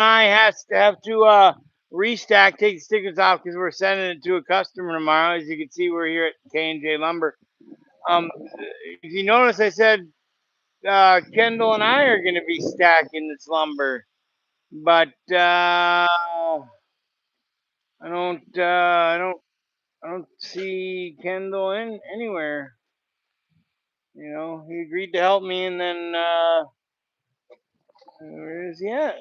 I have to restack, take the stickers off because we're sending it to a customer tomorrow. As you can see, we're here at K&J Lumber. Um, if you notice, I said Kendall and I are going to be stacking this lumber, but I don't see Kendall in anywhere. You know, he agreed to help me, and then where is he at?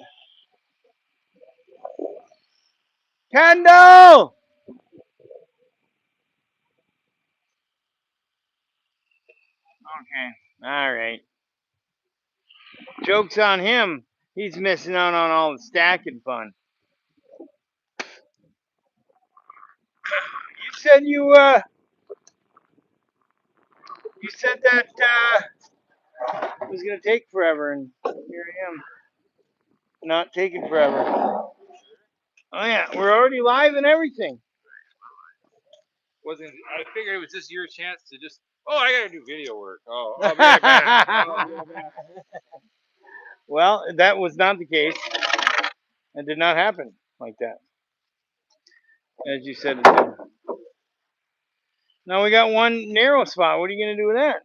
Kendall! Okay, all right. Joke's on him. He's missing out on all the stacking fun. You said that it was gonna take forever, and here I am, not taking forever. Oh yeah, we're already live and everything. Wasn't I figured it was just your chance to just I gotta do video work. I'll be right back. Well, that was not the case. It did not happen like that, as you said it did. Now we got one narrow spot. What are you gonna do with that?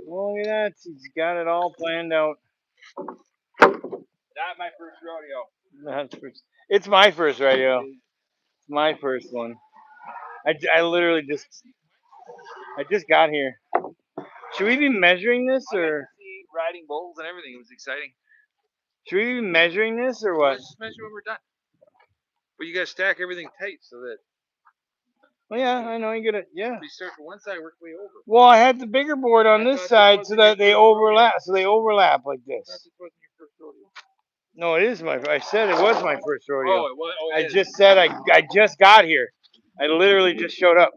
Oh, look at that. He's got it all planned out. Not my first rodeo. It's my first rodeo. It's my first one. I literally I just got here. Should we be measuring this I got or to see riding bulls and everything. It was exciting. should we be measuring this or what? Let's just measure when we're done. But you gotta stack everything tight so that Oh yeah, I know you gotta we start from one side, work way over. Well, I had the bigger board on this side so that they overlap. So they overlap like this. This wasn't your first rodeo. No, it is my. I said it was my first rodeo. Oh, it was. Oh, I just said I just got here. I literally just showed up.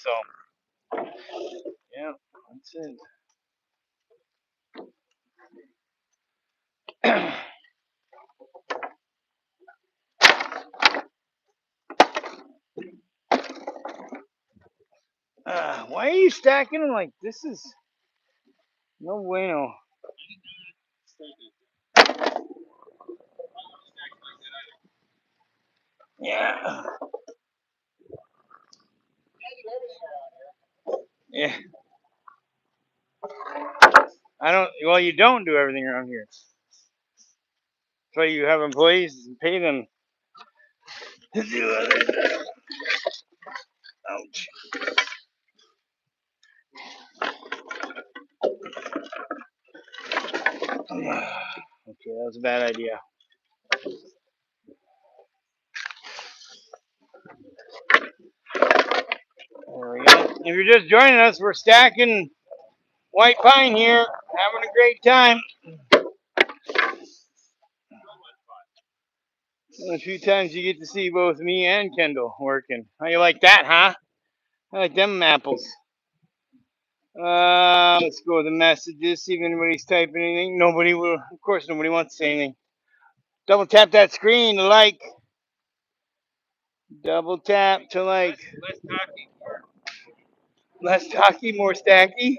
So yeah, that's it. Why are you stacking them like this? Is no bueno. Yeah. Yeah. I don't. Well, you don't do everything around here. That's why you have employees and pay them to do other. Ouch. Okay, that was a bad idea. There we go. If you're just joining us, we're stacking white pine here, having a great time. A few times you get to see both me and Kendall working. How you like that, huh? I like them apples. Let's go with the messages. See if anybody's typing anything. Nobody will. Of course, nobody wants to say anything. Double tap that screen to like. Double tap to like. Less talking, more. Less talky, more stacky.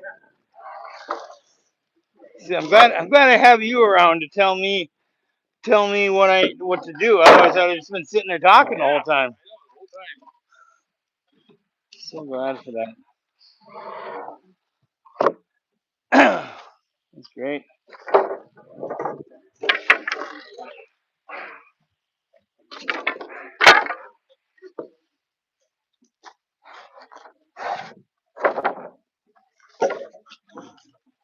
See, I'm glad I have you around to tell me what to do. Otherwise, I would have just been sitting there talking the whole time. So glad for that. That's great.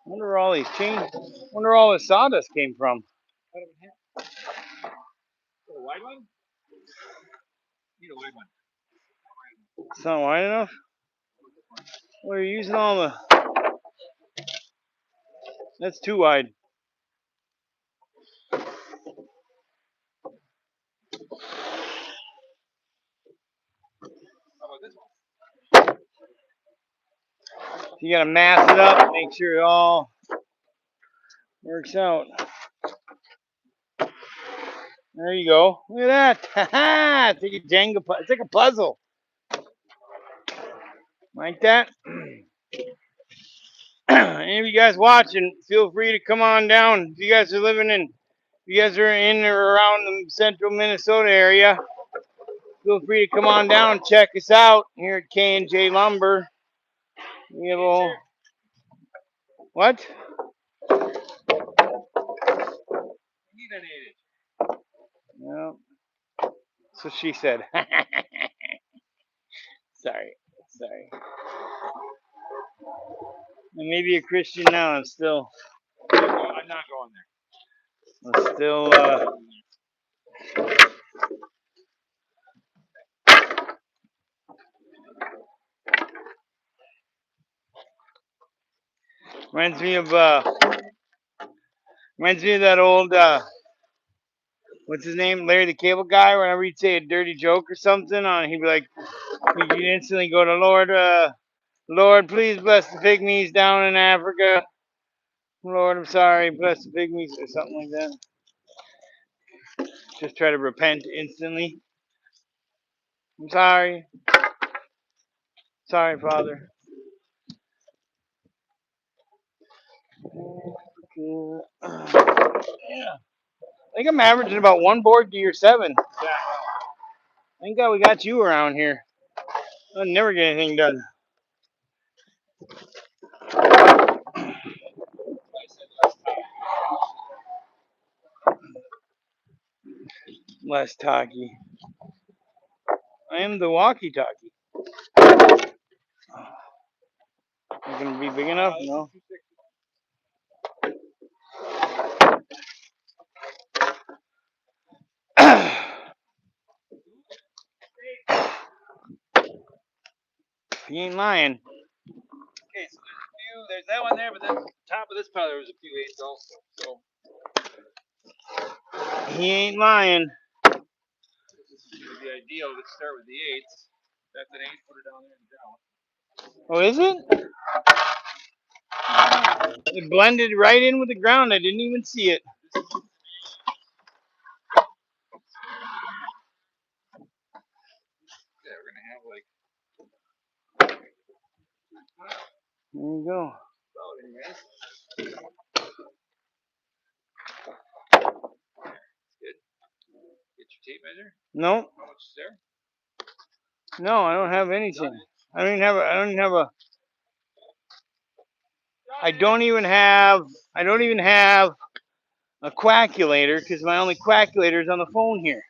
Wonder where all these wonder where all this sawdust came from. A wide one? Need a wide one. It's not wide enough. Well, you're using all the. That's too wide. How about this one? You gotta mass it up, make sure it all works out. There you go. Look at that. It's like a Jenga. It's like a puzzle. Like that. Any of you guys watching, feel free to come on down. If you guys are in or around the central Minnesota area, feel free to come on down and check us out here at K&J Lumber. We have a what? Need an 8-inch. No. So she said. Sorry. I may be a Christian now. I'm still. I'm not going there. I'm still. Reminds me of that old what's his name, Larry the Cable Guy. Whenever he'd say a dirty joke or something, he'd be like, he'd instantly go to Lord, please bless the pygmies down in Africa. Lord, I'm sorry, bless the pygmies or something like that. Just try to repent instantly. I'm sorry, Father. Yeah. I think I'm averaging about one board to your 7. Yeah. Thank God we got you around here. I'll never get anything done. Less talkie. I am the walkie-talkie. Is it gonna be big enough? No. He ain't lying. Okay, so there's that one there, but then top of this pile there was a few 8s also. So He ain't lying. this would be ideal to start with the 8s. That's an 8, put it down there and down. Oh, is it? It blended right in with the ground. I didn't even see it. Yeah, we're gonna have like. There you go. Oh, anyways. Good. Get your tape measure. Nope. How much is there? No, I don't have anything. I don't even have a quackulator because my only quackulator is on the phone here.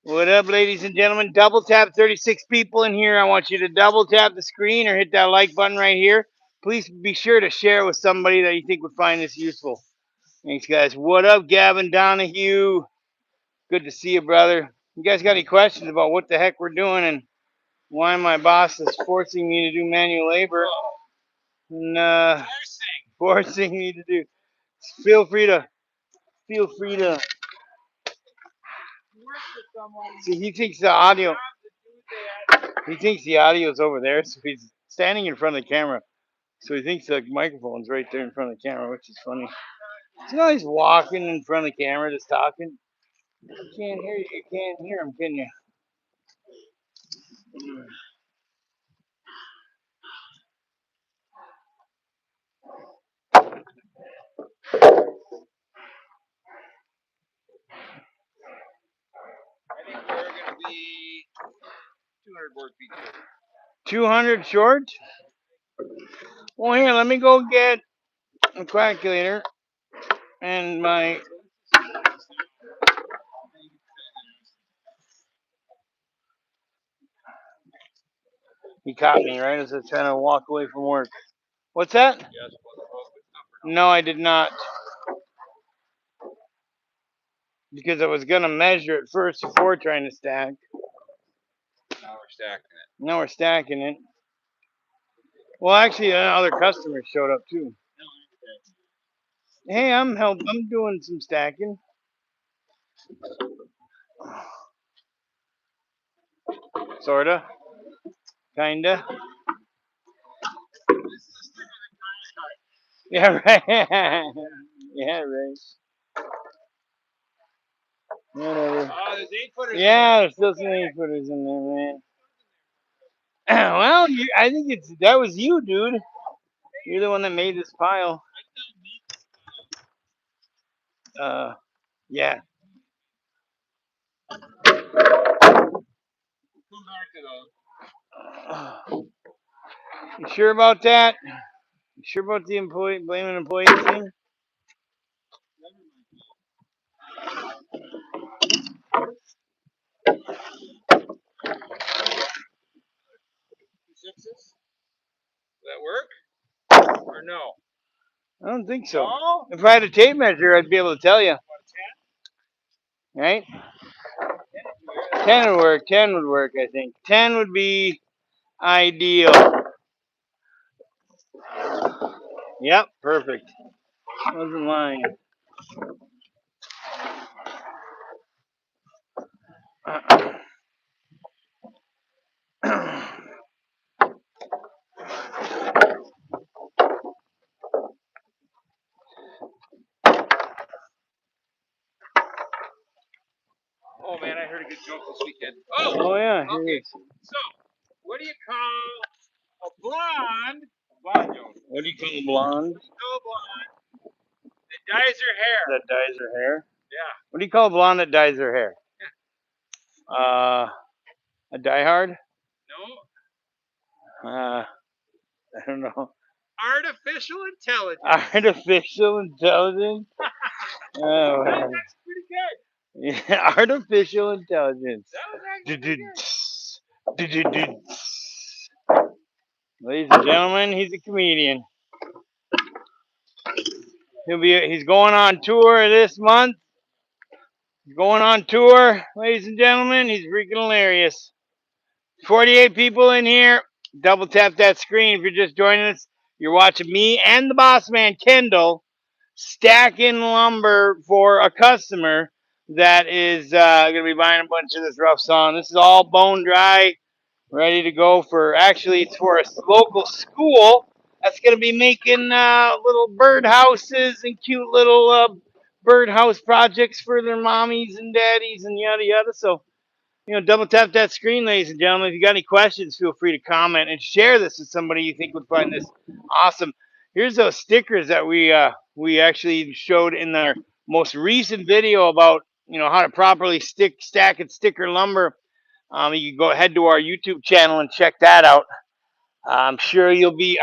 What up, ladies and gentlemen? Double tap 36 people in here. I want you to double tap the screen or hit that like button right here. Please be sure to share with somebody that you think would find this useful. Thanks, guys. What up, Gavin Donahue? Good to see you, brother. You guys got any questions about what the heck we're doing and why my boss is forcing me to do manual labor and forcing me to do? Feel free to. See, he thinks the audio. He thinks the audio is over there, so he's standing in front of the camera. So he thinks the microphone's right there in front of the camera, which is funny. You know, he's walking in front of the camera, just talking. You can't hear you. You can't hear him, can you? I think we're gonna be 200 board feet. 200 short? Well, here, let me go get a calculator and my. He caught me right as I was trying to walk away from work. What's that? Yes, No, I did not. Because I was gonna measure it first before trying to stack. now we're stacking it. Now we're stacking it. Well, actually, other customers showed up too. Hey, I'm doing some stacking. Sorta. Kinda. Yeah, right. Yeah, right. Whatever. Oh, there's 8-footers. Yeah, there's still some 8-footers in there, man. Well, I think that was you, dude. You're the one that made this pile. Yeah. Come back to those. You sure about that? You sure about the employee blaming employees thing? Sixes? Does that work? Or no? I don't think so. No? If I had a tape measure, I'd be able to tell you. Right? 10 would work. 10 would work, I think. 10 would be ideal. Yep, perfect. Wasn't lying. Oh man, I heard a good joke this weekend. Oh yeah, here Okay. it is. So, what do you call a blonde joke? What do you call a blonde What do you call a blonde that dyes her hair? that dyes her hair? Yeah. What do you call a blonde that dyes her hair? A diehard? No. I don't know. Artificial intelligence. Artificial intelligence? Oh, man. That's pretty good. Yeah, artificial intelligence. That was actually pretty good. Ladies and gentlemen, he's a comedian. He's going on tour this month. He's going on tour, ladies and gentlemen. He's freaking hilarious. 48 people in here. Double tap that screen if you're just joining us. You're watching me and the boss man, Kendall, stacking lumber for a customer that is going to be buying a bunch of this rough sawn. This is all bone dry, ready to go for, actually, it's for a local school that's going to be making little bird houses and cute little bird house projects for their mommies and daddies and yada yada. So, double tap that screen, ladies and gentlemen. If you got any questions, feel free to comment and share this with somebody you think would find this awesome. Here's those stickers that we actually showed in our most recent video about how to properly stack and sticker lumber. You can go head to our YouTube channel and check that out. I'm sure you'll be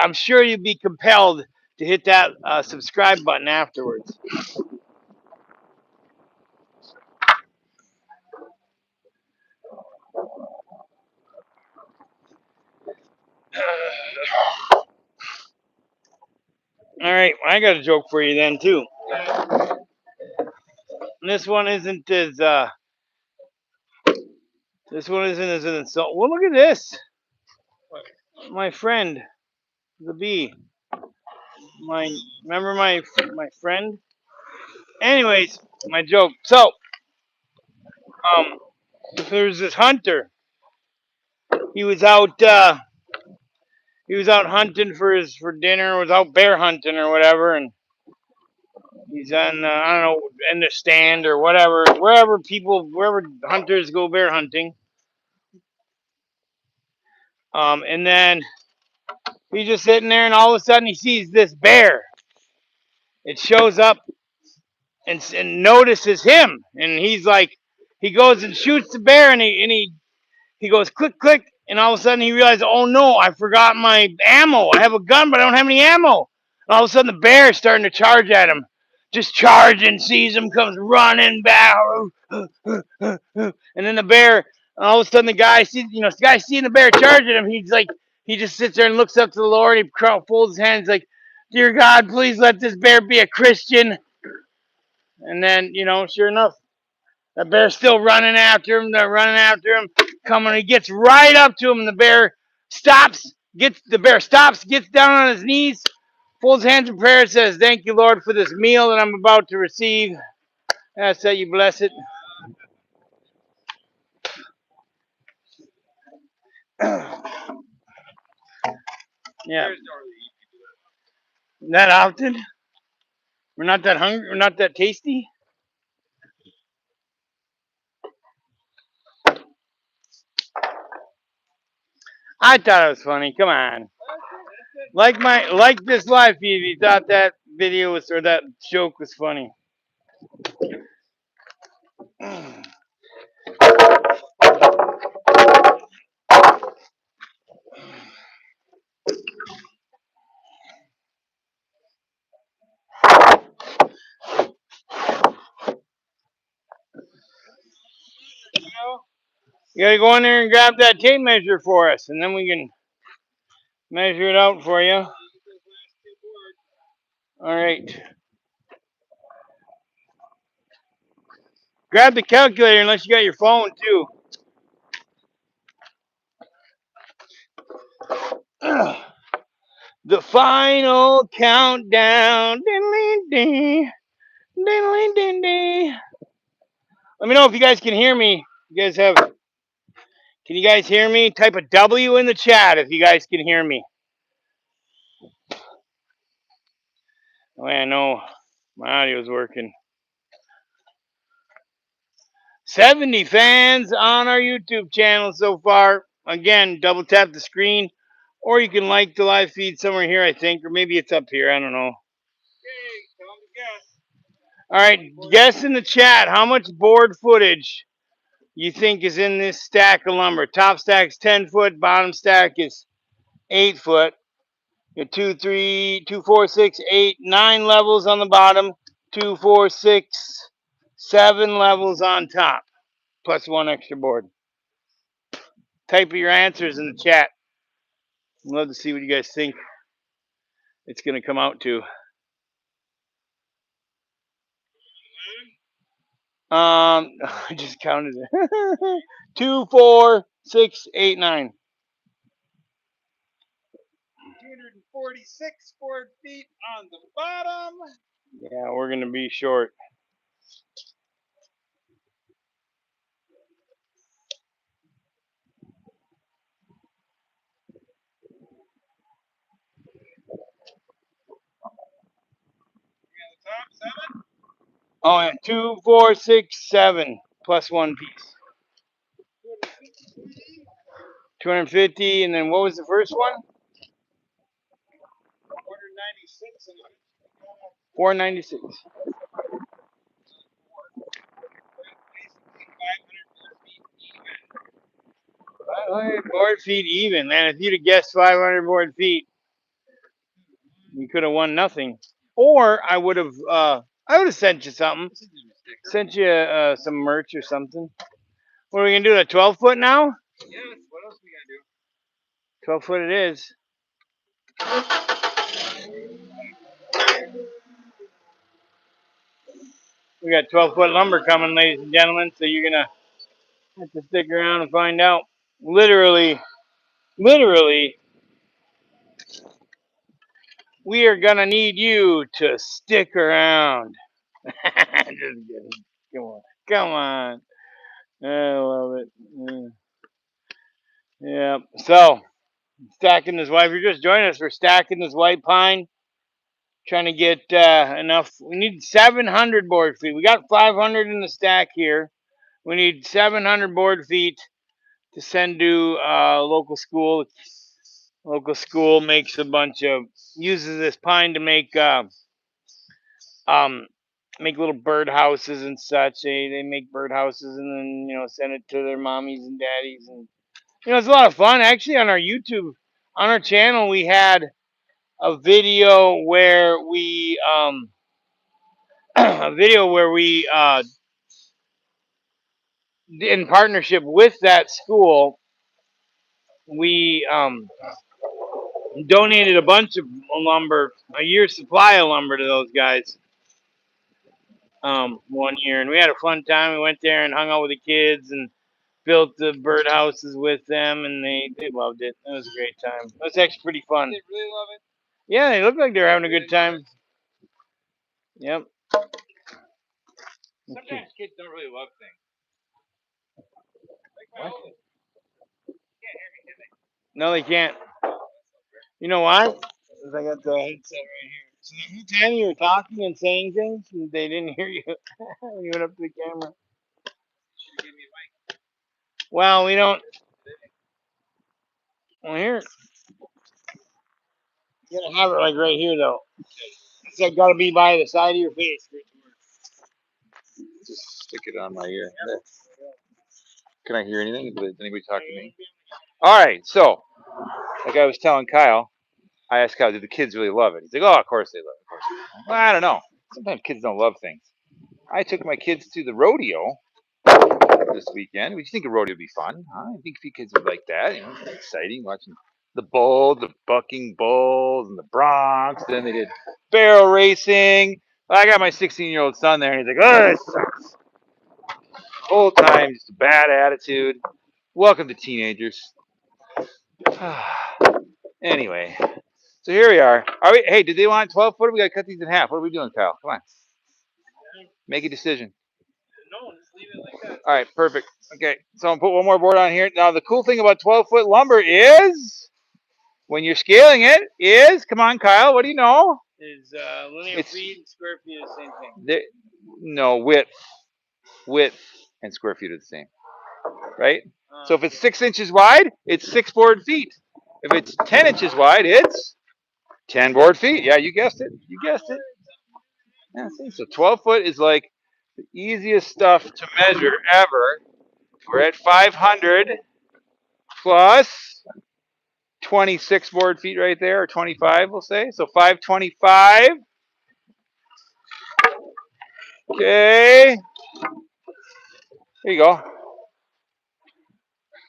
compelled to hit that subscribe button afterwards. All right, I got a joke for you then too. And this one isn't as an insult. Well, look at this. My friend, the bee. Remember my friend? Anyways, my joke. So, there's this hunter. He was out hunting for dinner, was out bear hunting or whatever, and he's on I don't know, in the stand or whatever, wherever hunters go bear hunting. And then he's just sitting there, and all of a sudden he sees this bear. It shows up and notices him, and he's like, he goes and shoots the bear, and he goes click click, and all of a sudden he realizes, oh no, I forgot my ammo. I have a gun, but I don't have any ammo. And all of a sudden the bear is starting to charge at him, just charging, sees him, comes running back, and then the bear. All of a sudden the guy sees, seeing the bear charge at him. He's like, he just sits there and looks up to the Lord. He folds his hands like, dear God, please let this bear be a Christian. And then, sure enough, the bear's still running after him. They're running after him. Coming, he gets right up to him, and the bear stops. Gets down on his knees, folds hands in prayer, and says, "Thank you, Lord, for this meal that I'm about to receive. I ask that you bless it." Yeah, not often. We're not that hungry. We're not that tasty. I thought it was funny. Come on. Like this live feed if you thought that video was or that joke was funny. You gotta go in there and grab that tape measure for us, and then we can measure it out for you. All right. Grab the calculator unless you got your phone too. The final countdown. Diddly-dee, diddly-dee-dee. Let me know if you guys can hear me. You guys have. Can you guys hear me? Type a W in the chat if you guys can hear me. Oh, I know my audio's working. 70 fans on our YouTube channel so far. Again, double tap the screen, or you can like the live feed somewhere here, I think, or maybe it's up here. I don't know. All right, guess in the chat how much board footage you think is in this stack of lumber. Top stack's 10 foot, bottom stack is 8 foot. You got 2, 3, 2, 4, 6, 8, 9 levels on the bottom, 2, 4, 6, 7 levels on top, plus 1 extra board. Type your answers in the chat. I'd love to see what you guys think it's going to come out to. I just counted it. 2, 4, 6, 8, 9. 246 board feet on the bottom. Yeah, we're going to be short. Top 7. Oh, yeah, 2, 4, 6, 7, plus 1 piece. 250, and then what was the first one? 496 and 496. 500 board feet even, man. If you'd have guessed 500 board feet, you could have won nothing. Or I would have sent you something. Sent you some merch or something. What are we gonna do? A 12 foot now? Yes. What else we gonna do? 12 foot it is. We got 12 foot lumber coming, ladies and gentlemen. So you're gonna have to stick around and find out. Literally, we are gonna need you to stick around. Just kidding. Come on. I love it. Yeah. So, stacking this white. If you're just joining us, we're stacking this white pine. Trying to get enough. We need 700 board feet. We got 500 in the stack here. We need 700 board feet to send to local school. Local school makes a bunch of uses this pine to make little bird houses and such. They make bird houses and then send it to their mommies and daddies, and it's a lot of fun. Actually, on our YouTube, on our channel, we had a video where we in partnership with that school, we donated a bunch of lumber, a year's supply of lumber to those guys 1 year, and we had a fun time. We went there and hung out with the kids and built the birdhouses with them, and they loved it. It was a great time. It was actually pretty fun. They really love it. Yeah, they looked like they were having a good time. Yep. Sometimes kids don't really love things. Like my oldest. Can't hear me, can they? No, they can't. You know why? Because I got the headset right here. So the whole time you were talking and saying things, they didn't hear you when you went up to the camera. Should give me a mic. Well, we don't. Well, here. You gotta have it like right here though. So it gotta be by the side of your face. Just stick it on my ear. There. Can I hear anything? Is anybody talking to me? All right. So, like I was telling Kyle, I asked Kyle, do the kids really love it? He's like, oh, of course they love it. Of course. Well, I don't know. Sometimes kids don't love things. I took my kids to the rodeo this weekend. We think a rodeo would be fun. I think kids would like that. You know, it's exciting watching the bull, the bucking bulls, and the broncs. Then they did barrel racing. I got my 16-year-old son there, and he's like, oh, this sucks. Whole time, just a bad attitude. Welcome to teenagers. Anyway, so here we are. We? Hey, did they want 12 footer? We gotta cut these in half. What are we doing, Kyle? Come on, make a decision. No, just leave it like that. All right, perfect. Okay, so I'm gonna put one more board on here. Now the cool thing about 12-foot lumber is when you're scaling it is, come on, Kyle, what do you know? Is linear feet and square feet are the same thing? No, width and square feet are the same, right? So if it's 6 inches wide, it's 6 board feet. If it's 10 inches wide, it's 10 board feet. Yeah, you guessed it. You guessed it. Yeah, see, so 12 foot is like the easiest stuff to measure ever. We're at 500 plus 26 board feet right there, or 25, we'll say. So 525. Okay. There you go.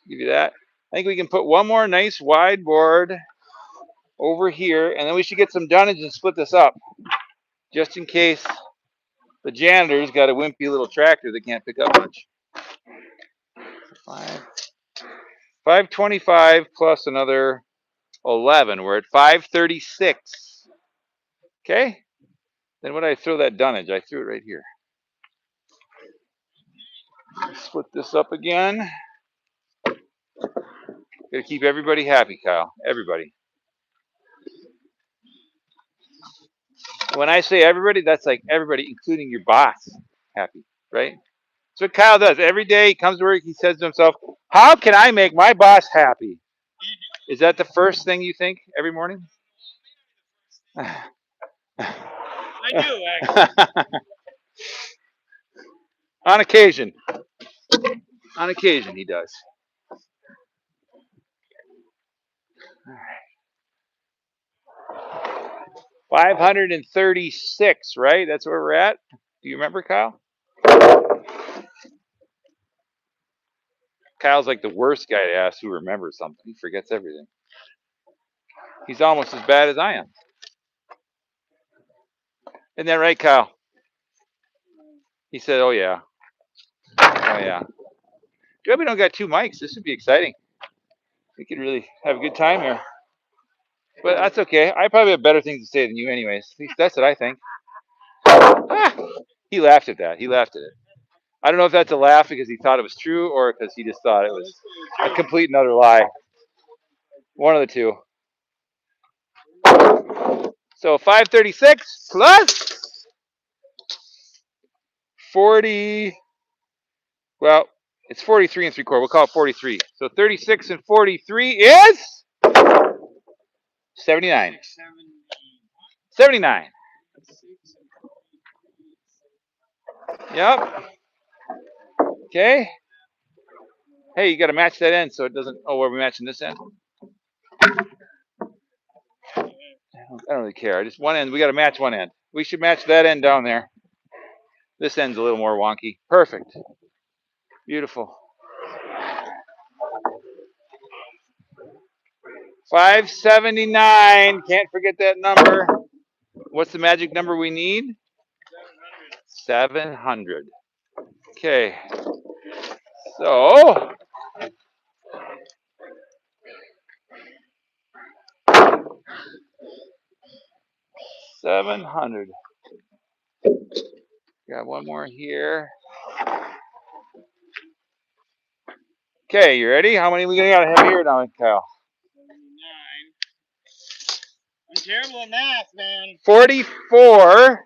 Give you that. I think we can put one more nice wide board over here, and then we should get some dunnage and split this up, just in case the janitor's got a wimpy little tractor that can't pick up much. 525 plus another 11. We're at 536. Okay. Then when I throw that dunnage, I threw it right here. Split this up again. Gotta keep everybody happy, Kyle. Everybody. When I say everybody, that's like everybody, including your boss, happy, right? That's what Kyle does. Every day he comes to work, he says to himself, how can I make my boss happy? Is that the first thing you think every morning? I do, actually. On occasion. On occasion, he does. All right. 536, right? That's where we're at. Do you remember, Kyle? Kyle's like the worst guy to ask who remembers something. He forgets everything. He's almost as bad as I am. Isn't that right, Kyle? He said, oh, yeah. Oh, yeah. Good, we don't got 2 mics. This would be exciting. We could really have a good time here. But that's okay. I probably have better things to say than you anyways. At least that's what I think. Ah, he laughed at that. He laughed at it. I don't know if that's a laugh because he thought it was true or because he just thought it was a complete and utter lie. One of the two. So 536 plus 40. Well, it's 43 and 3/4. We'll call it 43. So 36 and 43 is 79. 79. Yep. Okay. Hey, you got to match that end so it doesn't. Oh, are we matching this end? I don't really care. Just one end. We got to match one end. We should match that end down there. This end's a little more wonky. Perfect. Beautiful. 579. Can't forget that number. What's the magic number we need? 700. Okay. So 700. Got one more here. Okay, you ready? How many we got to have here now, Kyle? 79. I'm terrible at math, man. 44. 79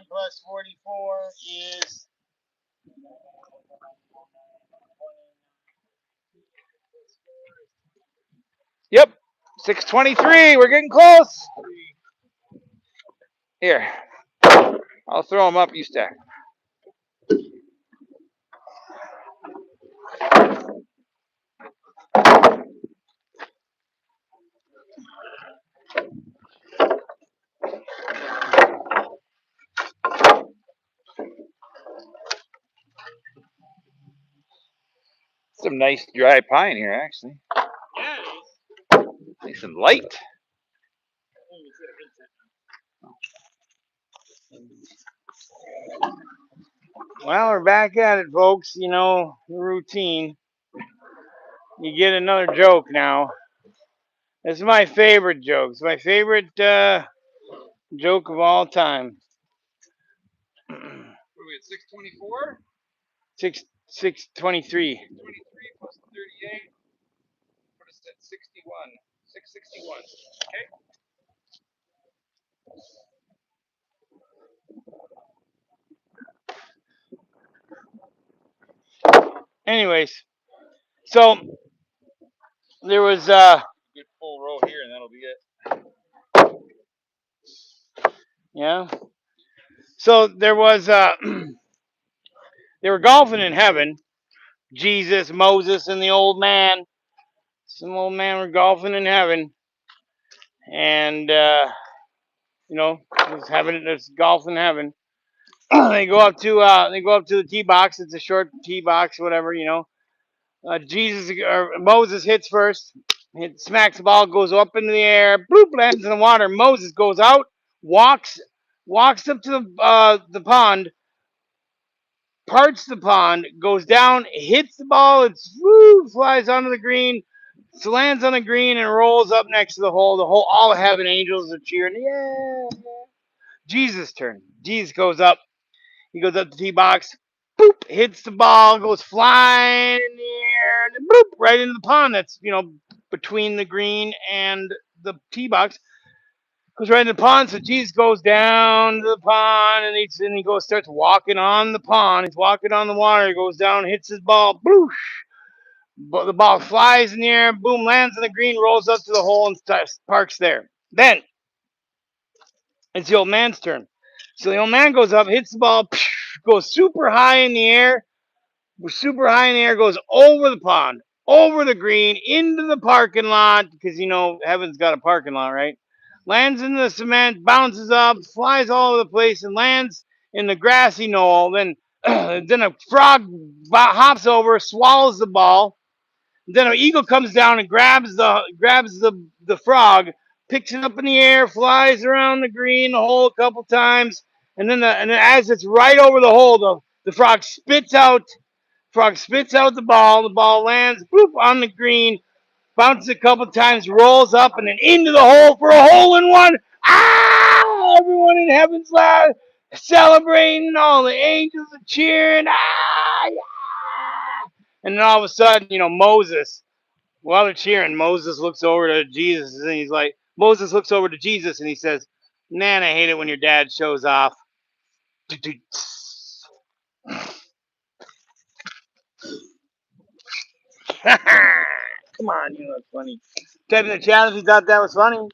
plus 44 is... Yep. 6:23. We're getting close. Here, I'll throw them up. You stack. Some nice dry pine here, actually. Yeah, it is. Nice and light. Well, we're back at it, folks. You know, the routine. You get another joke now. This is my favorite joke. It's my favorite joke of all time. What are we at 6:24? 623. 23 plus 38. Put us at 61. 661. Okay. Anyways, so there was Good full row here, and that'll be it. yeah. So there was they were golfing in heaven. Jesus, Moses, and the old man. Some old man were golfing in heaven, and you know, was having this golf in heaven. They go up to the tee box. It's a short tee box, whatever, you know. Jesus or Moses hits first, smacks the ball, goes up into the air, bloop, lands in the water. Moses goes out, walks up to the pond, parts the pond, goes down, hits the ball, flies onto the green, lands on the green, and rolls up next to the hole. All the heaven angels are cheering. Yeah. Jesus' turn. Jesus goes up. He goes up the tee box, boop, hits the ball, goes flying in the air, and boop, right into the pond that's, you know, between the green and the tee box. Goes right into the pond. So Jesus goes down to the pond, and he goes, starts walking on the pond. He's walking on the water. He goes down, hits his ball, bloosh. But the ball flies in the air, boom, lands on the green, rolls up to the hole, and parks there. Then it's the old man's turn. So the old man goes up, hits the ball, goes super high in the air, goes over the pond, over the green, into the parking lot, because, you know, heaven's got a parking lot, right? Lands in the cement, bounces up, flies all over the place, and lands in the grassy knoll. Then, then a frog hops over, swallows the ball. Then an eagle comes down and grabs the frog, picks it up in the air, flies around the green the hole a couple times, and then as it's right over the hole, the frog spits out the ball. The ball lands boop, on the green, bounces a couple times, rolls up, and then into the hole for a hole in one. Ah! Everyone in heaven's loud, celebrating. All the angels are cheering. Ah! Yeah! And then all of a sudden, you know, while they're cheering, Moses looks over to Jesus, and Moses looks over to Jesus, and he says, "Man, I hate it when your dad shows off." Come on, you know it's funny. Type in the chat if you thought that was funny.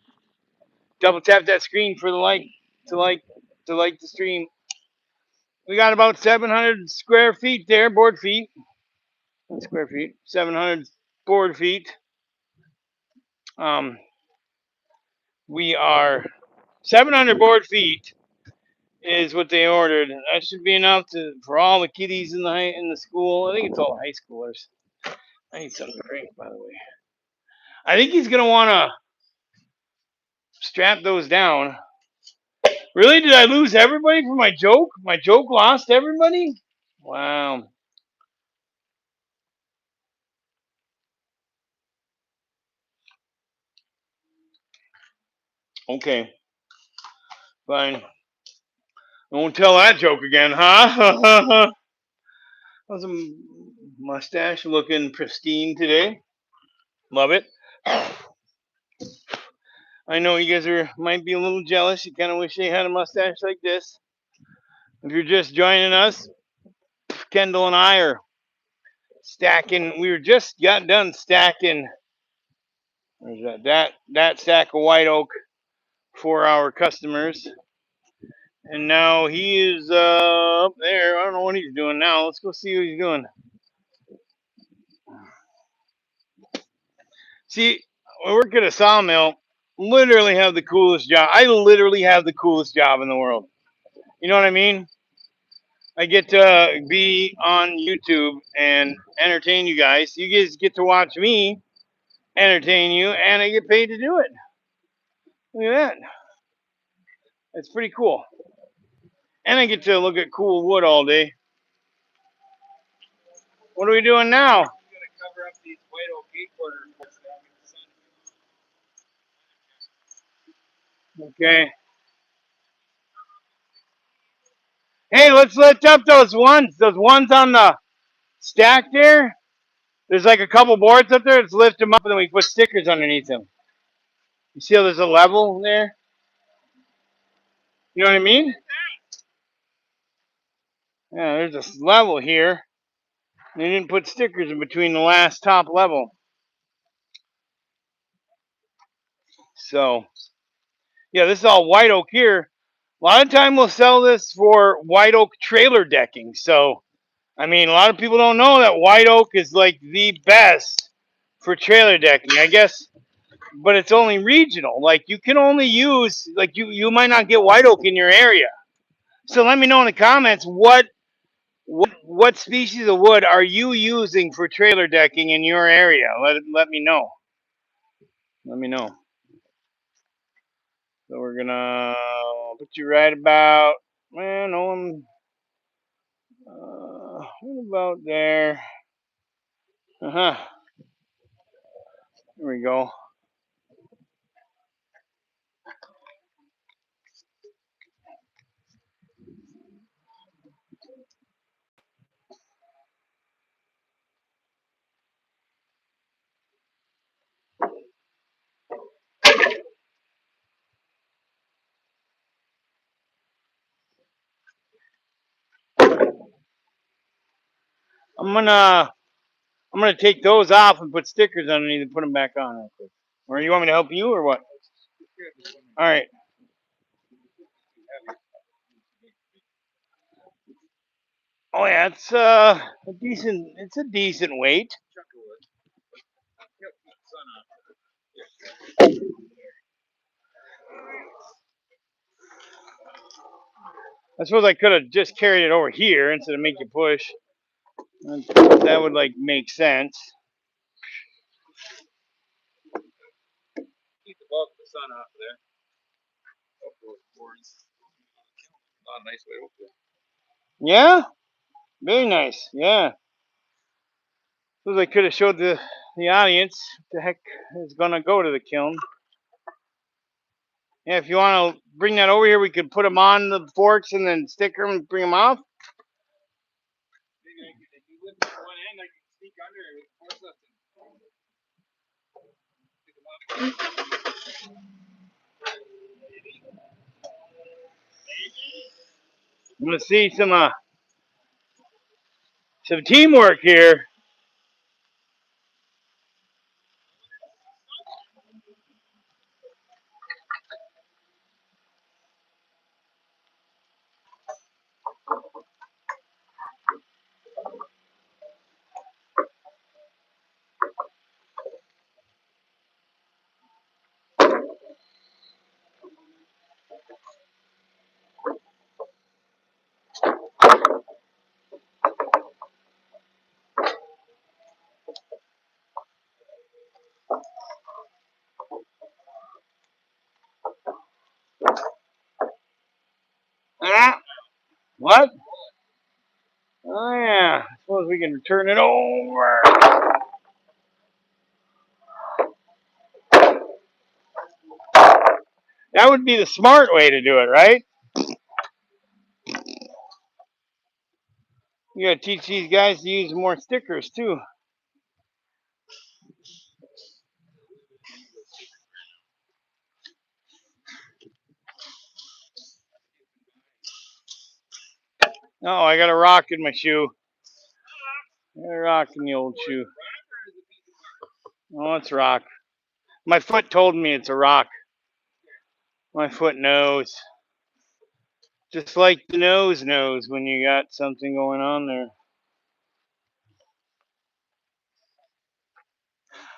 Double tap that screen for the to like the stream. We got about 700 square feet there, board feet. Not square feet, 700 board feet. We are 700 board feet is what they ordered. That should be enough for all the kiddies in the school. I think it's all high schoolers. I need something to drink, by the way. I think he's gonna want to strap those down. Really? Did I lose everybody for my joke? My joke lost everybody? Wow. Okay. Fine. I won't tell that joke again, huh? How's a mustache looking pristine today? Love it. I know you guys might be a little jealous. You kind of wish they had a mustache like this. If you're just joining us, Kendall and I are stacking. We just got done stacking There's that stack of white oak for our customers. And now he is up there. I don't know what he's doing now. Let's go see what he's doing. See, I work at a sawmill. Literally have the coolest job. I literally have the coolest job in the world. You know what I mean? I get to be on YouTube and entertain you guys. You guys get to watch me entertain you, and I get paid to do it. Look at that. That's pretty cool. And I get to look at cool wood all day. What are we doing now? I'm gonna cover up these white oak quarters. Okay. Hey, let's lift up those ones. Those ones on the stack there. There's like a couple boards up there. Let's lift them up and then we put stickers underneath them. You see how there's a level there? You know what I mean? Yeah, there's a level here. They didn't put stickers in between the last top level. So, yeah, this is all white oak here. A lot of time we'll sell this for white oak trailer decking. So, I mean, a lot of people don't know that white oak is like the best for trailer decking, I guess, but it's only regional. Like you can only use, like you might not get white oak in your area. So let me know in the comments what species of wood are you using for trailer decking in your area? Let me know. Let me know. So we're gonna put you right about, man, no one, what about there? Uh-huh. There we go. I'm gonna I'm gonna take those off and put stickers underneath and put them back on real quick. Or you want me to help you or what? All right. Oh yeah, it's a decent weight. I suppose I could have just carried it over here instead of make you push. That would like make sense. Keep the bulk of the sun off of there. Not a nice way to open it. Yeah, very nice. Yeah. Suppose I could have showed the audience what the heck is gonna go to the kiln. Yeah, if you want to bring that over here, we could put them on the forks and then stick them and bring them off. Maybe if you lift up one end, I can sneak under it with force lifting. I'm gonna see some teamwork here. Ah, what? Oh yeah. I suppose we can turn it over. That would be the smart way to do it, right? You gotta teach these guys to use more stickers too. Oh, I got a rock in my shoe. I got a rock in the old shoe. Oh, it's rock. My foot told me it's a rock. My foot knows. Just like the nose knows when you got something going on there.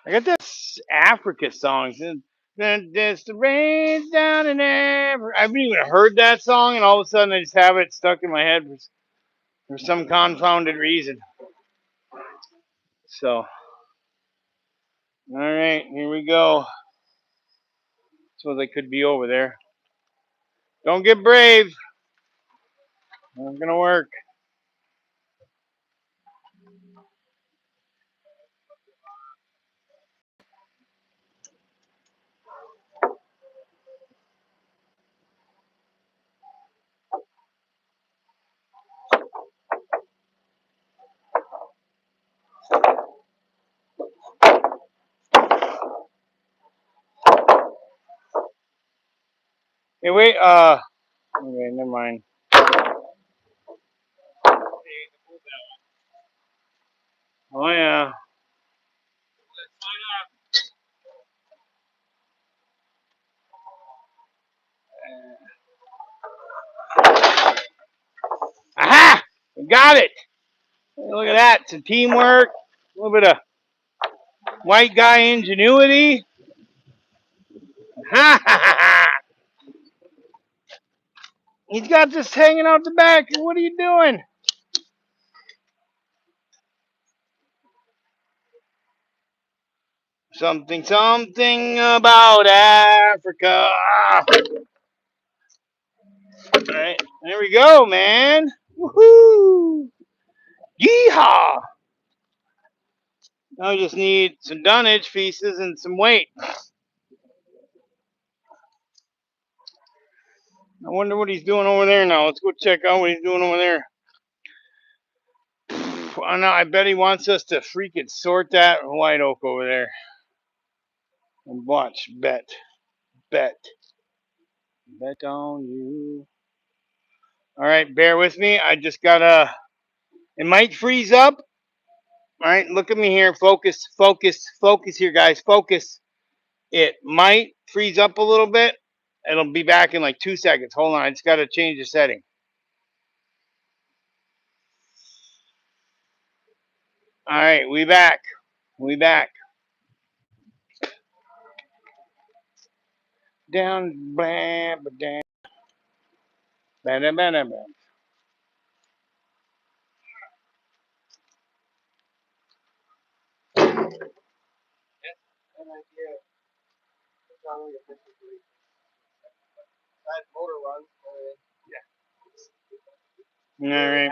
I got this Africa song. Then there's the rain down in Africa. I haven't even heard that song, and all of a sudden I just have it stuck in my head for some confounded reason. So, all right, here we go. So they could be over there. Don't get brave. Not gonna work. Hey, wait. Okay, never mind. Oh yeah. Aha! Got it. Look at that. Some teamwork. A little bit of white guy ingenuity. Ha ha ha ha! He's got this hanging out the back. What are you doing? Something about Africa. All right, there we go, man. Woohoo! Yeehaw! Now we just need some dunnage pieces and some weight. I wonder what he's doing over there now. Let's go check out what he's doing over there. I know. I bet he wants us to freaking sort that white oak over there. And watch, bet on you. All right, bear with me. I just gotta. It might freeze up. All right, look at me here. Focus here, guys. Focus. It might freeze up a little bit. It'll be back in like 2 seconds. Hold on. I just got to change the setting. All right, we back. We back. Down, blam, down, bam, bam, bam, bam. All right.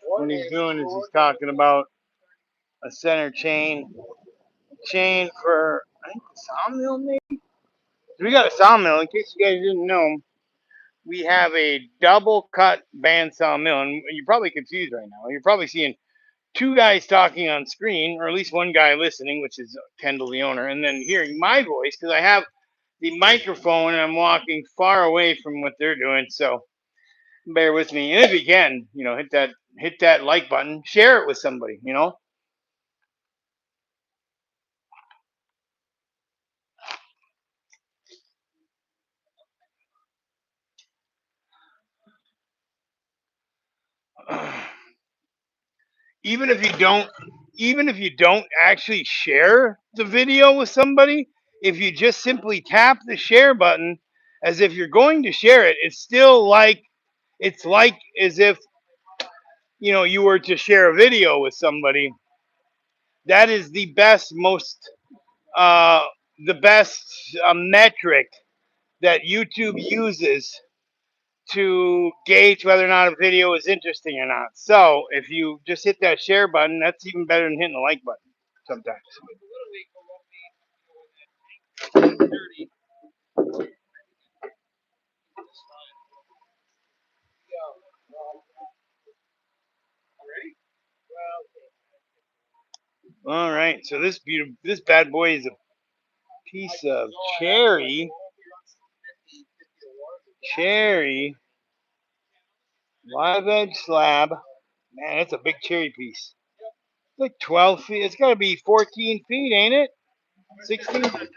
What he's doing is he's talking about a center chain for I think the sawmill maybe. We got a sawmill. In case you guys didn't know, we have a double cut bandsaw mill, and you're probably confused right now. You're probably seeing two guys talking on screen, or at least one guy listening, which is Kendall, the owner, and then hearing my voice because I have the microphone and I'm walking far away from what they're doing. So bear with me, and if you can, hit that like button, share it with somebody. even if you don't actually share the video with somebody, if you just simply tap the share button as if you're going to share it, it's still like as if you were to share a video with somebody. That is uh the best metric that YouTube uses to gauge whether or not a video is interesting or not. So if you just hit that share button, that's even better than hitting the like button sometimes. All right, so this bad boy is a piece of cherry. Live edge slab. Man, that's a big cherry piece. It's like 12 feet. It's got to be 14 feet, ain't it? 16? All right.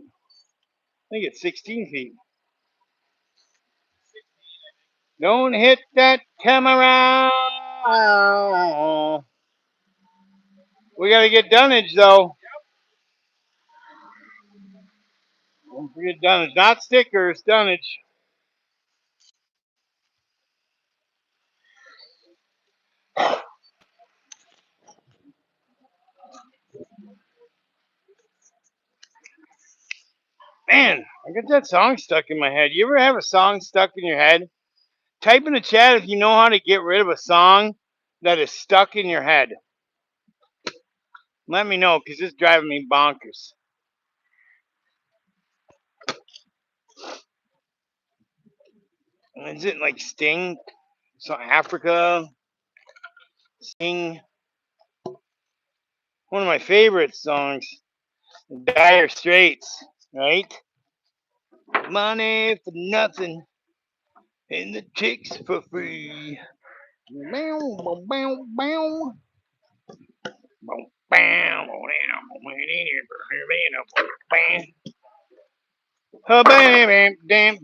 I think it's 16 feet. Don't hit that camera. We got to get dunnage, though. Don't forget dunnage. Not stickers, dunnage. Man, I got that song stuck in my head. You ever have a song stuck in your head? Type in the chat if you know how to get rid of a song that is stuck in your head. Let me know, because it's driving me bonkers. Is it like Sting? So Africa? Sting? One of my favorite songs. Dire Straits, right? Money for nothing and the chicks for free. Bow, bow, bow, bow. Bow, bow,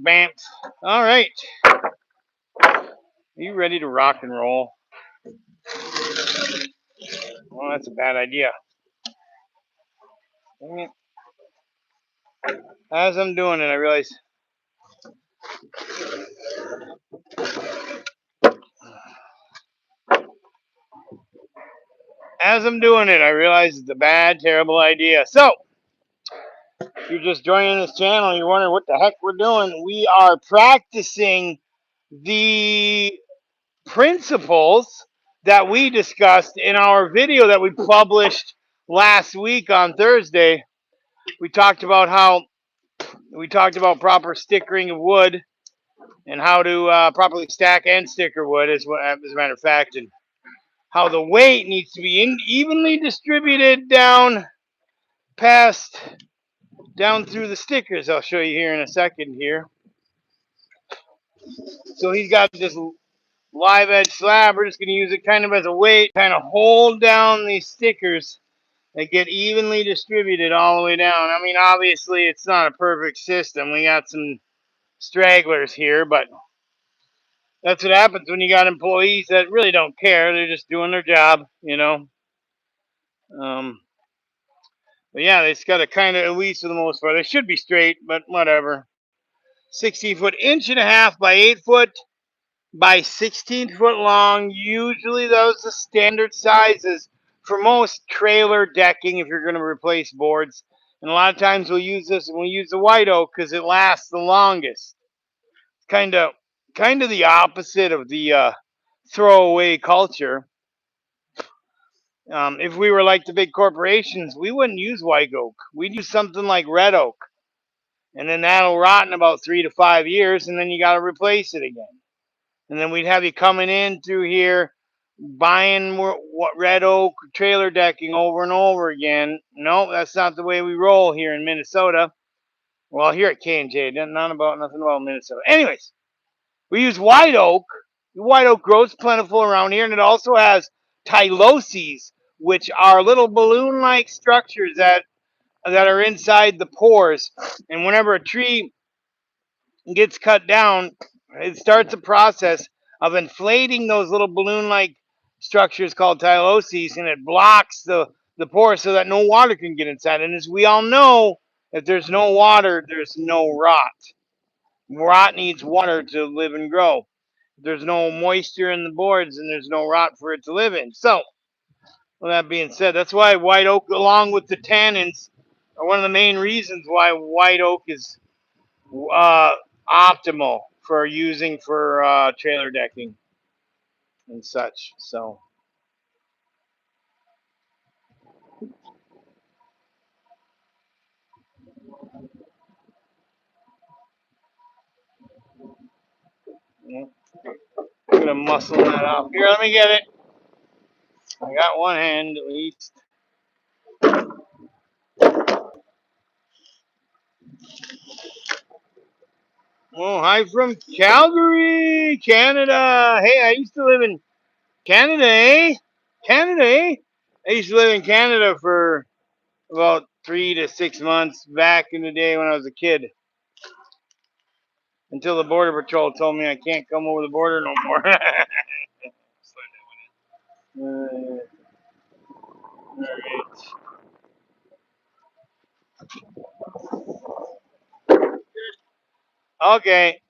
bow. All right. Are you ready to rock and roll? Well, that's a bad idea. As I'm doing it, I realize it's a bad, terrible idea. So, if you're just joining this channel and you're wondering what the heck we're doing, we are practicing the principles that we discussed in our video that we published last week on Thursday. We talked about proper stickering of wood and how to properly stack and sticker wood, as a matter of fact, and how the weight needs to be evenly distributed down through the stickers. I'll show you here in a second here. So he's got this live edge slab. We're just going to use it kind of as a weight, kind of hold down these stickers and get evenly distributed all the way down. I mean, obviously it's not a perfect system. We got some stragglers here, but that's what happens when you got employees that really don't care. They're just doing their job, you know. But yeah, it's got to kind of, at least for the most part, they should be straight, but whatever. 16-foot, 1.5 by 8 foot by 16 foot long. Usually those are the standard sizes for most trailer decking if you're going to replace boards. And a lot of times we'll use this, and we'll use the white oak because it lasts the longest. Kind of the opposite of the throwaway culture. If we were like the big corporations, we wouldn't use white oak. We'd use something like red oak. And then that'll rot in about 3 to 5 years, and then you got to replace it again. And then we'd have you coming in through here buying what red oak trailer decking over and over again. No, that's not the way we roll here in Minnesota. Well, here at K&J, nothing about Minnesota. Anyways, we use white oak. White oak grows plentiful around here, and it also has tyloses, which are little balloon-like structures that are inside the pores. And whenever a tree gets cut down, it starts a process of inflating those little balloon-like structures called tyloses, and it blocks the pores so that no water can get inside. And as we all know, if there's no water, there's no rot. Rot needs water to live and grow. If there's no moisture in the boards, and there's no rot for it to live in. So, with that being said, that's why white oak, along with the tannins, are one of the main reasons why white oak is optimal for using for trailer decking and such. So, yeah, I'm gonna muscle that up. Here, let me get it. I got one hand at least. Oh, hi from Calgary, Canada. Hey, I used to live in Canada, eh? Canada, eh? I used to live in Canada for about 3 to 6 months back in the day when I was a kid. Until the Border Patrol told me I can't come over the border no more. Okay.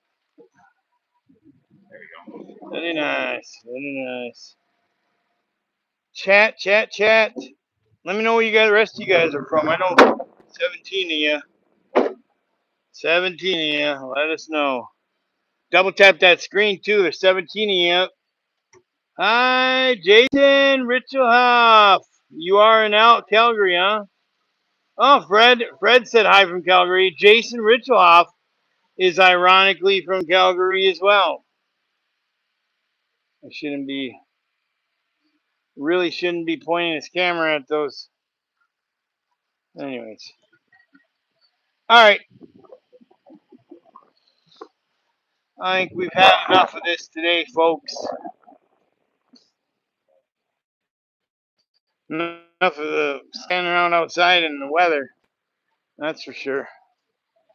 Very nice. Very nice. Chat, chat, chat. Let me know where you guys, the rest of you guys are from. I know 17 of you. 17 of you. Let us know. Double tap that screen too. There's 17 of you. Hi, Jason Richelhoff. You are in Calgary, huh? Oh, Fred. Fred said hi from Calgary. Jason Richelhoff is ironically from Calgary as well. I really shouldn't be pointing his camera at those. Anyways. All right. I think we've had enough of this today, folks. Enough of the standing around outside in the weather. That's for sure.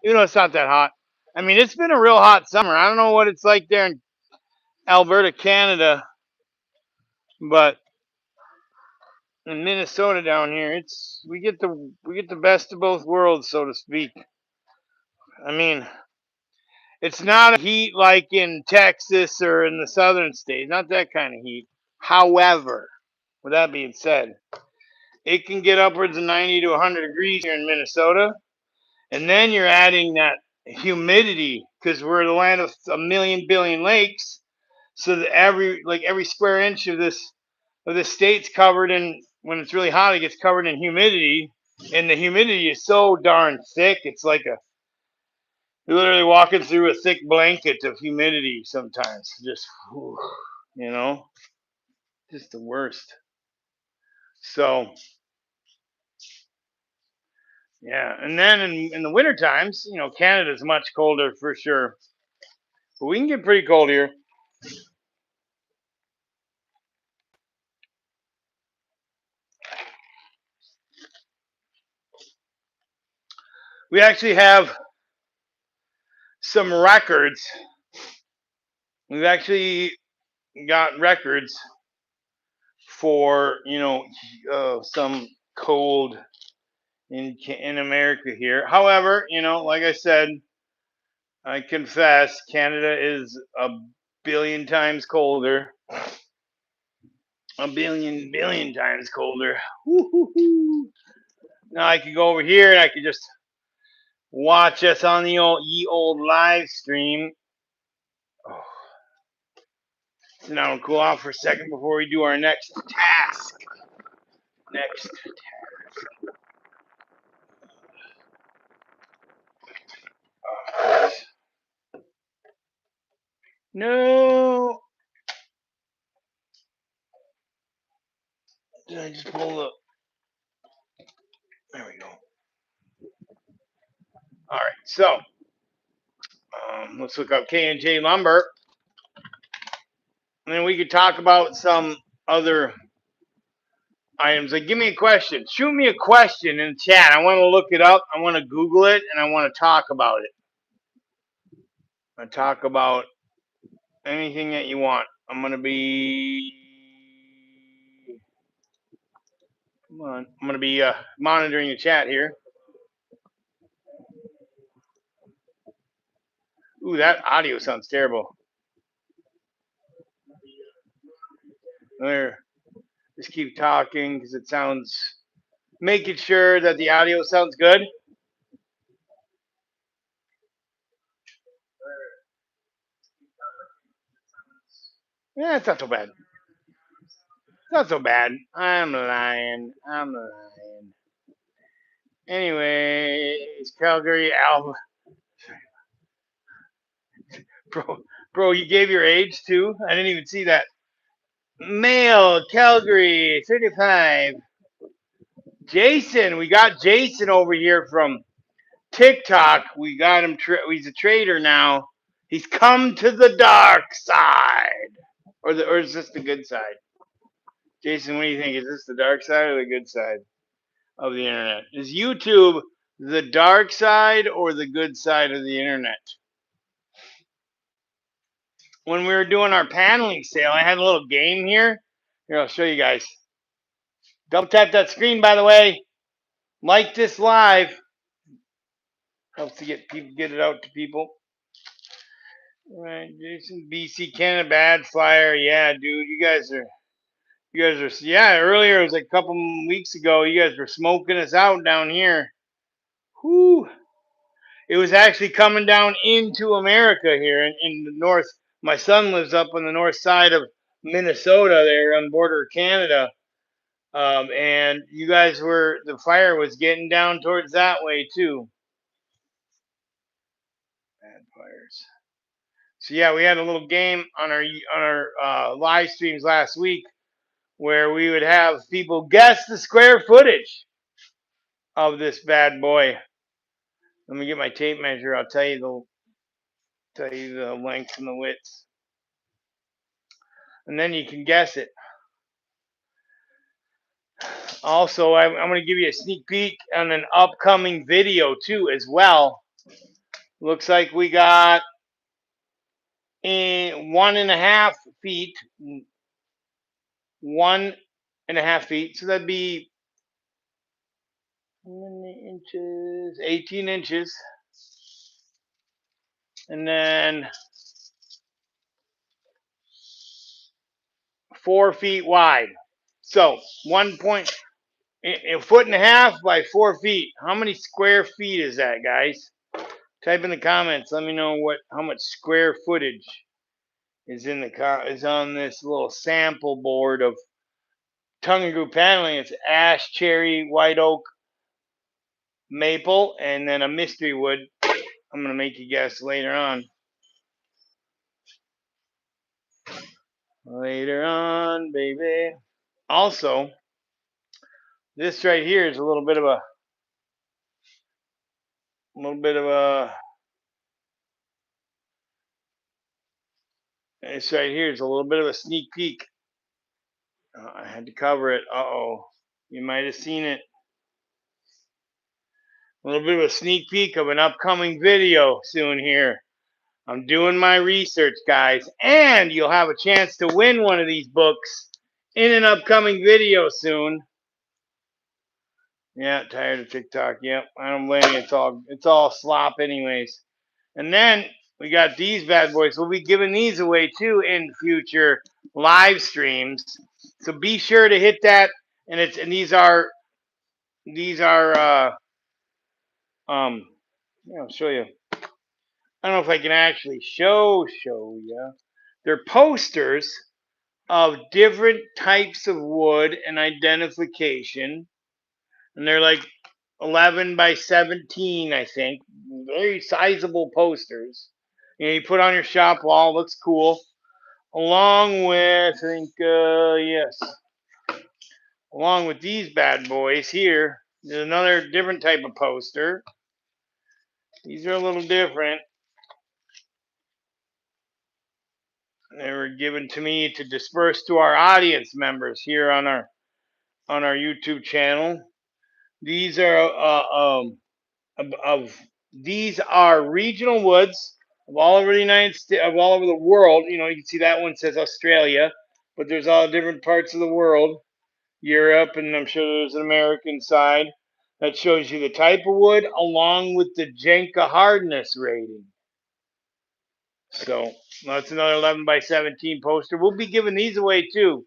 Even though it's not that hot. I mean, it's been a real hot summer. I don't know what it's like there in Alberta, Canada, but in Minnesota down here, we get the best of both worlds, so to speak. I mean, it's not a heat like in Texas or in the southern states, not that kind of heat. However, with that being said, it can get upwards of 90 to 100 degrees here in Minnesota, and then you're adding that humidity because we're the land of a million billion lakes. So that every square inch of this state's covered in, when it's really hot, it gets covered in humidity, and the humidity is so darn thick. It's like you're literally walking through a thick blanket of humidity sometimes. Just you know, just the worst. So yeah, and then in the winter times, Canada's much colder for sure, but we can get pretty cold here. We actually have some records. We've actually got records for some cold in America here. However, like I said, I confess Canada is a billion times colder. A billion times colder. Woo-hoo-hoo. Now I could go over here and I could just watch us on the old live stream. Oh. So now we'll cool off for a second before we do our next task. No. Did I just pull up? There we go. All right, so let's look up K&J Lumber, and then we could talk about some other items. Like, give me a question. Shoot me a question in the chat. I want to look it up. I want to Google it, and I want to talk about it. I talk about anything that you want. I'm gonna be. Come on. I'm gonna be monitoring the chat here. Ooh, that audio sounds terrible. There. Just keep talking because it sounds. Making sure that the audio sounds good. Yeah, it's not so bad. It's not so bad. I'm lying. Anyways, Calgary, Alba. Bro, you gave your age too? I didn't even see that. Male, Calgary, 35. Jason, we got Jason over here from TikTok. We got him. He's a trader now. He's come to the dark side. Or is this the good side? Jason, what do you think? Is this the dark side or the good side of the internet? Is YouTube the dark side or the good side of the internet? When we were doing our paneling sale, I had a little game here. Here, I'll show you guys. Double tap that screen, by the way. Like this live. Helps to get it out to people. All right, Jason, BC Canada, bad flyer. Yeah, dude, you guys are. Yeah, earlier, it was like a couple weeks ago, you guys were smoking us out down here. Whew. It was actually coming down into America here in the north. My son lives up on the north side of Minnesota there on the border of Canada. And you guys the fire was getting down towards that way too. Bad fires. So yeah, we had a little game on our live streams last week where we would have people guess the square footage of this bad boy. Let me get my tape measure. I'll tell you the length and the width, and then you can guess it. Also, I'm going to give you a sneak peek on an upcoming video too, as well. Looks like we got 1.5 feet, 1.5 feet. So that'd be 18 inches, and then 4 feet wide. So 1.5 by 4 feet. How many square feet is that, guys? Type in the comments. Let me know how much square footage is on this little sample board of tongue and groove paneling. It's ash, cherry, white oak, maple, and then a mystery wood. I'm gonna make you guess later on. Later on, baby. Also, this right here is a little bit of a this right here is a little bit of a sneak peek. I had to cover it. Uh-oh. You might have seen it. A little bit of a sneak peek of an upcoming video soon here. I'm doing my research, guys, and you'll have a chance to win one of these books in an upcoming video soon. Yeah, tired of TikTok. Yep, I don't blame you. It's all slop anyways. And then we got these bad boys. We'll be giving these away too in future live streams. So be sure to hit that. And these are I'll show you. I don't know if I can actually show you. They're posters of different types of wood and identification, and they're like 11 by 17, I think. Very sizable posters. You put on your shop wall, looks cool. Along with, I think, yes, along with these bad boys here, there's another different type of poster. These are a little different. They were given to me to disperse to our audience members here on our YouTube channel. These are these are regional woods of all over the United States, of all over the world. You can see that one says Australia, but there's all different parts of the world, Europe, and I'm sure there's an American side that shows you the type of wood along with the Jenka hardness rating. So that's another 11 by 17 poster. We'll be giving these away too.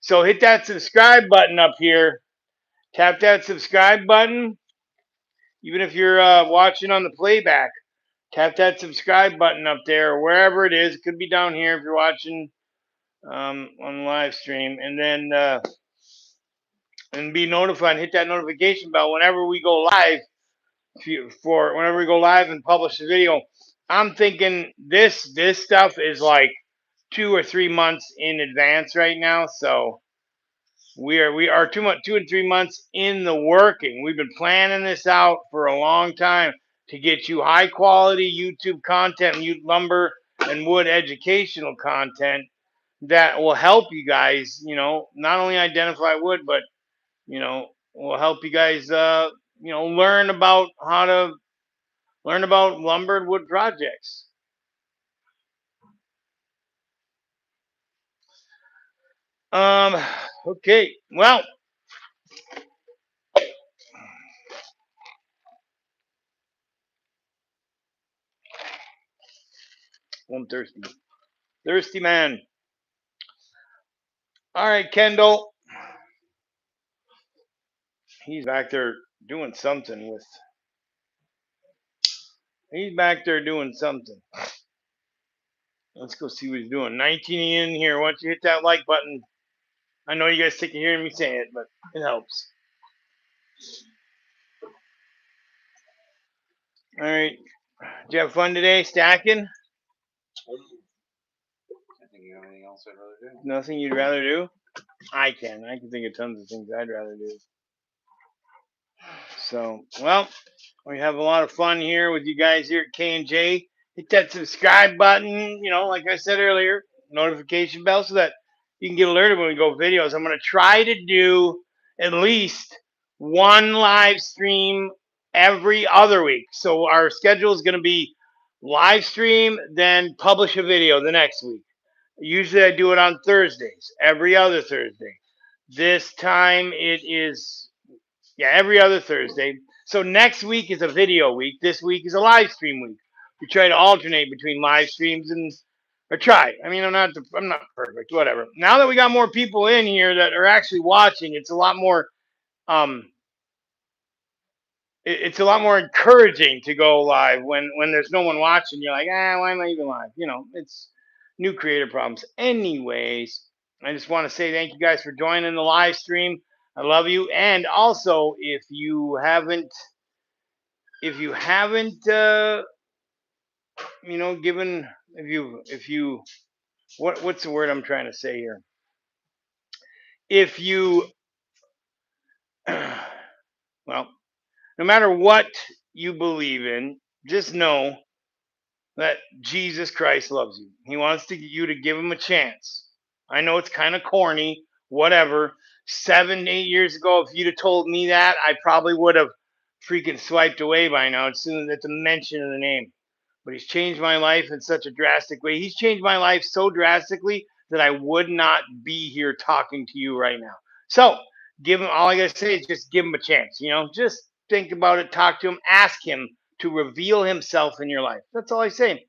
So hit that subscribe button up here. Tap that subscribe button. Even if you're watching on the playback, tap that subscribe button up there or wherever it is. It could be down here if you're watching on the live stream. And then and be notified. Hit that notification bell whenever we go live. Whenever we go live and publish a video. I'm thinking this stuff is like 2 or 3 months in advance right now, so we are 2 and 3 months in the working. We've been planning this out for a long time to get you high quality YouTube content, lumber and wood educational content that will help you guys, not only identify wood, but, will help you guys, learn about lumber and wood projects. Okay, well, I'm thirsty man. All right, Kendall, he's back there doing something with. He's back there doing something. Let's go see what he's doing. 19 in here. Why don't you hit that like button? I know you guys sick of hearing me say it, but it helps. All right. Did you have fun today stacking? I think you have anything else I'd rather do. Nothing you'd rather do? I can think of tons of things I'd rather do. So, well, we have a lot of fun here with you guys here at K&J. Hit that subscribe button, like I said earlier, notification bell so that you can get alerted when we go videos. I'm going to try to do at least one live stream every other week. So our schedule is going to be live stream, then publish a video the next week. Usually I do it on Thursdays, every other Thursday. This time it is, every other Thursday. So next week is a video week. This week is a live stream week. We try to alternate between live streams or try. I mean, I'm not perfect, whatever. Now that we got more people in here that are actually watching, it's a lot more it's a lot more encouraging to go live when there's no one watching. You're like, why am I even live? It's new creator problems. Anyways, I just want to say thank you guys for joining the live stream. I love you. And also, if you haven't what's the word I'm trying to say here? If you, well, no matter what you believe in, just know that Jesus Christ loves you. He wants you to give him a chance. I know it's kind of corny, whatever. 7, 8 years ago, if you'd have told me that, I probably would have freaking swiped away by now as soon as it's a mention of the name. But he's changed my life in such a drastic way. He's changed my life so drastically that I would not be here talking to you right now. So give him, all I gotta say is just give him a chance. Just think about it, talk to him, ask him to reveal himself in your life. That's all I say.